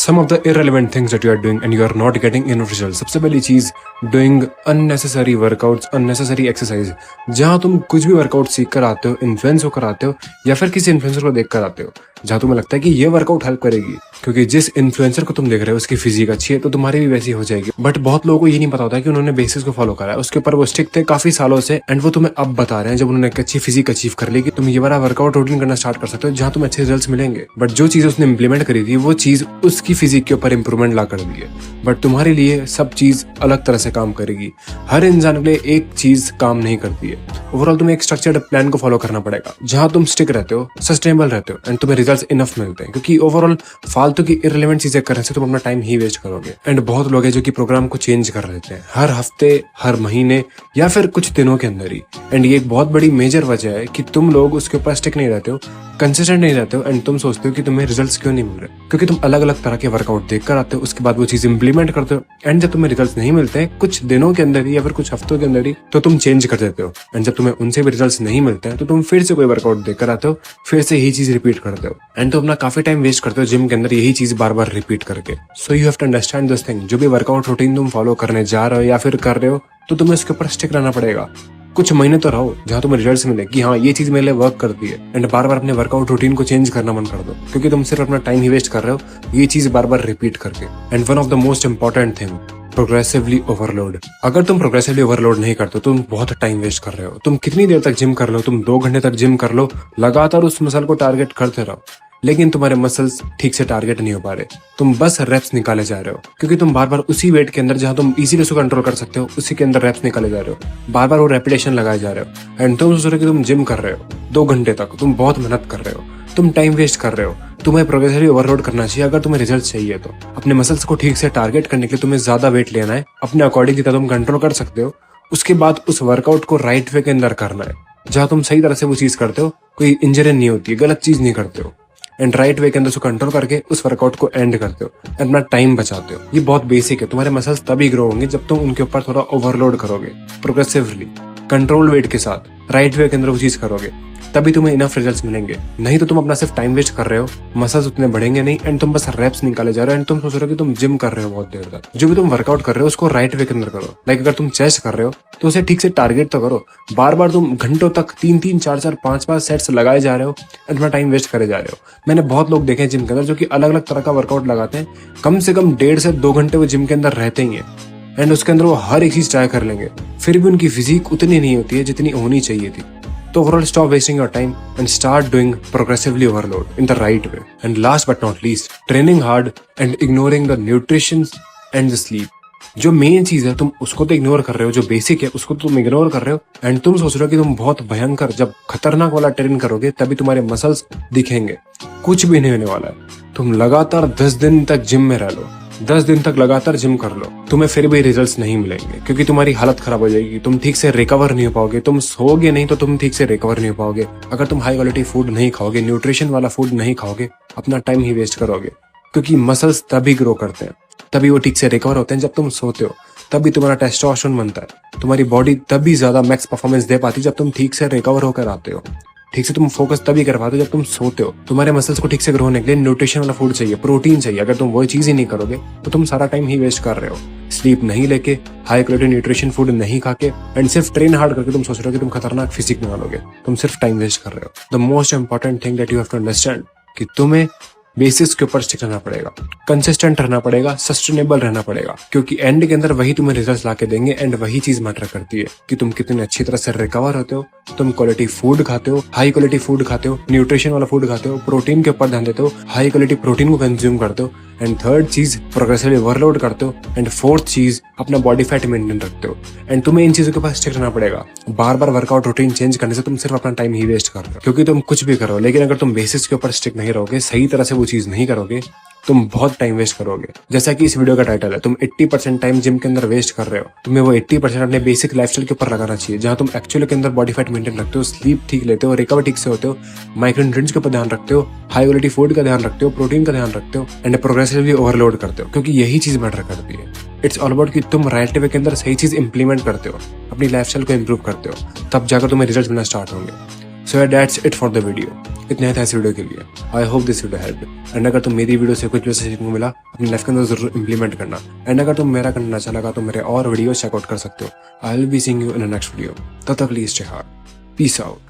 some of the irrelevant things that you are doing and you are not getting enough results. सबसे पहली चीज, doing unnecessary workouts, unnecessary exercise. जहाँ तुम कुछ भी वर्कआउट सीख कर आते हो, इन्फ्लुएंस होकर आते हो, या फिर किसी इन्फ्लुएंसर को देख कर आते हो, जहाँ तुम्हें लगता है कि ये वर्कआउट हेल्प करेगी, क्योंकि जिस इन्फ्लुएंसर को तुम देख रहे हो उसकी फिजिक अच्छी है तो तुम्हारी भी वैसी हो जाएगी. बट बहुत लोगों को ये नहीं पता होता कि उन्होंने बेसिस को फॉलो करा है, उसके ऊपर वो स्टिक थे काफी सालों से, एंड वो तुम्हें अब बता रहे हैं जब उन्होंने एक अच्छी फिजिक अचीव कर ली कि तुम ये वाला वर्कआउट रूटीन करना स्टार्ट कर सकते हो जहाँ तुम्हें अच्छे रिजल्ट्स मिलेंगे. बट जो चीज उसने इंप्लीमेंट करी थी वो चीज उसकी फिजिक के ऊपर इंप्रूवमेंट ला कर दी है. बट तुम्हारे लिए सब चीज अलग तरह से काम करेगी. हर इंसान के लिए एक चीज काम नहीं करती है. ओवरऑल तुम्हें एक स्ट्रक्चर्ड प्लान को फॉलो करना पड़ेगा जहां तुम स्टिक रहते हो, सस्टेनेबल रहते हो, एंड तुम्हें रिजल्ट्स इनफ मिलते हैं. क्योंकि ओवरऑल फालतू की इररिलेवेंट चीजें करने से तुम अपना टाइम ही वेस्ट करोगे. एंड बहुत लोग हैं जो कि प्रोग्राम को चेंज कर लेते हैं हर हफ्ते, हर महीने, या फिर कुछ दिनों के अंदर ही. एंड ये एक बहुत बड़ी मेजर वजह है कि तुम लोग उसके ऊपर स्टिक नहीं रहते हो, कंसिस्टेंट नहीं रहते हो, एंड तुम सोचते हो कि तुम्हें रिजल्ट्स क्यों नहीं मिल रहे. क्योंकि तुम अलग अलग तरह के वर्कआउट देख कर आते हो, उसके बाद वो चीज इंप्लीमेंट करते हो, एंड जब तुम्हें रिजल्ट्स नहीं मिलते हैं कुछ दिनों के अंदर ही या फिर कुछ हफ्तों के अंदर ही, तो तुम चेंज कर देते हो. एंड जब तुम्हें उनसे भी रिजल्ट्स नहीं मिलते हैं तो तुम फिर से कोई वर्कआउट देख कर आते हो, फिर से यही चीज रिपीट करते हो, एंड तुम अपना काफी टाइम वेस्ट करते हो जिम के अंदर यही चीज बार बार रिपीट करके. So you have to understand this thing. जो भी वर्कआउट रूटीन तुम फॉलो करने जा रहे हो या फिर कर रहे हो, तो तुम्हें उसके ऊपर स्टिक रहना पड़ेगा. कुछ महीने तो रहो जहाँ तुम्हें रिजल्ट्स मिले कि हाँ ये चीज मेरे लिए वर्क करती है, एंड बार बार अपने वर्कआउट रूटीन को चेंज करना मन कर दो, क्योंकि तुम सिर्फ अपना टाइम ही वेस्ट कर रहे हो ये चीज बार बार रिपीट करके. And one of the most important thing, progressively overload. अगर तुम प्रोग्रेसिवली ओवरलोड नहीं करते हो तुम बहुत टाइम वेस्ट कर रहे हो. तुम कितनी देर तक जिम कर लो, तुम 2 घंटे तक जिम कर लो, लगातार उस मसल को टारगेट करते रहो, लेकिन तुम्हारे मसल्स ठीक से टारगेट नहीं हो पा रहे. तुम बस रेप्स निकाले जा रहे हो, क्योंकि तुम बार बार उसी वेट के अंदर जहां तुम इजीली उसको कंट्रोल कर सकते हो उसी के अंदर रेप्स निकाले जा रहे हो, बार बार वो रेपिटेशन लगाए जा रहे हो. एंड तुम सोच रहे हो कि तुम जिम कर रहे हो 2 घंटे तक, तुम बहुत मेहनत कर रहे हो, तुम टाइम वेस्ट कर रहे हो. तुम्हें प्रोग्रेसिवली ओवरलोड करना चाहिए. अगर तुम्हें रिजल्ट चाहिए तो अपने मसल्स को ठीक से टारगेट करने के लिए तुम्हें ज्यादा वेट लेना है, अपने अकॉर्डिंग जितना तुम कंट्रोल कर सकते हो. उसके बाद उस वर्कआउट को राइट वे के अंदर करना है, जहां तुम सही तरह से वो चीज करते हो, कोई इंजरी नहीं होती, गलत चीज नहीं करते हो, एंड राइट वे के अंदर कंट्रोल करके उस वर्कआउट को एंड करते हो, एंड अपना टाइम बचाते हो. ये बहुत बेसिक है. तुम्हारे मसल्स तभी ग्रो होंगे जब तुम उनके ऊपर थोड़ा ओवरलोड करोगे, प्रोग्रेसिवली कंट्रोल वेट के साथ राइट वे के अंदर वो चीज करोगे, तभी तुम्हें इनफ रिजल्ट्स मिलेंगे. नहीं तो तुम अपना सिर्फ टाइम वेस्ट कर रहे हो, मसल्स उतने बढ़ेंगे नहीं, एंड तुम बस रेप्स निकाले जा रहे हो, एंड तुम सोच रहे हो कि तुम जिम कर रहे हो बहुत देर तक. जो भी तुम वर्कआउट कर रहे हो उसको राइट वे के अंदर करो. लाइक अगर तुम चेस्ट कर रहे हो तो उसे ठीक से टारगेट तो करो. बार बार तुम घंटों तक 3-3, 4-4, 5-5 सेट्स लगाए जा रहे हो, एंड अपना टाइम वेस्ट करे जा रहे हो. मैंने बहुत लोग देखे हैं जिम के अंदर जो कि अलग अलग तरह का वर्कआउट लगाते हैं, कम से कम 1.5 से 2 घंटे वो जिम के अंदर रहते ही है, एंड उसके अंदर वो हर एक चीज ट्राई कर लेंगे, फिर भी उनकी फिजिक उतनी नहीं होती है जितनी होनी चाहिए थी. तो overall stop wasting your time and start doing progressively overload in the right way. And last but not least, training hard and ignoring the nutrition and the sleep. जो मेन चीज है तुम उसको तो इग्नोर कर रहे हो, जो बेसिक है उसको तुम इग्नोर कर रहे हो, एंड तुम सोच रहे हो कि तुम बहुत भयंकर जब खतरनाक वाला ट्रेन करोगे तभी तुम्हारे मसल्स दिखेंगे. कुछ भी नहीं होने वाला है. तुम लगातार 10 दिन तक जिम में रह लो, 10 दिन तक लगातार जिम कर लो, तुम्हें फिर भी रिजल्ट्स नहीं मिलेंगे, क्योंकि तुम्हारी हालत खराब हो जाएगी. तुम ठीक से रिकवर नहीं हो पाओगे. तुम सोओगे नहीं तो तुम ठीक से रिकवर नहीं हो पाओगे. अगर तुम हाई क्वालिटी फूड नहीं खाओगे, न्यूट्रिशन वाला फूड नहीं खाओगे, अपना टाइम ही वेस्ट करोगे. क्योंकि मसल्स तभी ग्रो करते हैं, तभी वो ठीक से रिकवर होते हैं जब तुम सोते हो. तभी तुम्हारा टेस्टोस्टेरोन बनता है. तुम्हारी बॉडी तभी ज्यादा मैक्स परफॉर्मेंस दे पाती है जब तुम ठीक से रिकवर होकर आते हो. ठीक से तुम फोकस तभी कर पाते हो जब तुम सोते हो. तुम्हारे मसल्स को ठीक से ग्रो होने के लिए न्यूट्रिशन वाला फूड चाहिए, प्रोटीन चाहिए. अगर तुम वो चीज ही नहीं करोगे तो तुम सारा टाइम ही वेस्ट कर रहे हो. स्लीप नहीं लेके, हाई क्वालिटी न्यूट्रिशन फूड नहीं खा के, एंड सिर्फ ट्रेन हार्ड करके तुम सोच रहे हो कि तुम खतरनाक फिजिक बना लोगे. तुम सिर्फ टाइम वेस्ट कर रहे हो. The most important thing that you have to understand कि तुम्हें बेसिस के ऊपर स्टिक रहना पड़ेगा, कंसिस्टेंट रहना पड़ेगा, सस्टेनेबल रहना पड़ेगा, क्योंकि एंड के अंदर वही तुम्हें रिजल्ट्स लाके देंगे. एंड वही चीज मैटर करती है कि तुम कितनी अच्छी तरह से रिकवर होते हो, तुम क्वालिटी फूड खाते हो, हाई क्वालिटी फूड खाते हो, न्यूट्रिशन वाला फूड खाते हो, प्रोटीन के ऊपर ध्यान देते हो, हाई क्वालिटी प्रोटीन को कंज्यूम करते हो, एंड थर्ड चीज प्रोग्रेसिवली ओवरलोड करते हो, एंड फोर्थ चीज अपना बॉडी फैट मेंटेन रखते हो. एंड तुम्हें इन चीजों के पास स्टिक रहना पड़ेगा. बार बार वर्कआउट रूटीन चेंज करने से तुम सिर्फ अपना टाइम ही वेस्ट कर रहे हो, क्योंकि तुम कुछ भी करो, लेकिन अगर तुम बेसिस के ऊपर स्टिक नहीं रहोगे, सही तरह से वो चीज नहीं करोगे, तुम बहुत टाइम वेस्ट करोगे. जैसा कि इस वीडियो का टाइटल है, तुम 80% टाइम जिम के अंदर वेस्ट कर रहे हो. तुम्हें वो 80% अपने बेसिक लाइफस्टाइल के ऊपर लगाना चाहिए, जहां तुम एक्चुअली के अंदर बॉडी फैट मेंटेन रखते हो, स्लीप ठीक लेते हो, रिकवर ठीक से होते हो, माइक्रोन्यूट्रिएंट्स के ऊपर ध्यान रखते हो, हाई क्वालिटी फूड का ध्यान रखते हो, प्रोटीन का ध्यान रखते हो, एंड प्रोग्रेसिवली ओवरलोड करते हो, क्योंकि यही चीज मैटर करती है. इट्स ऑल अबाउट कि तुम राइट वे के अंदर सही चीज इंप्लीमेंट करते हो, अपनी लाइफस्टाइल को इंप्रूव करते हो, तब जाकर तुम्हें रिजल्ट मिलना स्टार्ट होंगे. So that's it for the video. इतने थे इस वीडियो के लिए। I hope this video help. And अगर तुम मेरी वीडियो से कुछ भी सीखने को मिला अपनी लाइफ के अंदर जरूर इंप्लीमेंट करना। एंड अगर तुम मेरा कंटेंट अच्छा लगा तो मेरे और वीडियो चेकआउट कर सकते हो। I will be seeing you in the next video. तब तक please stay hard. Peace out.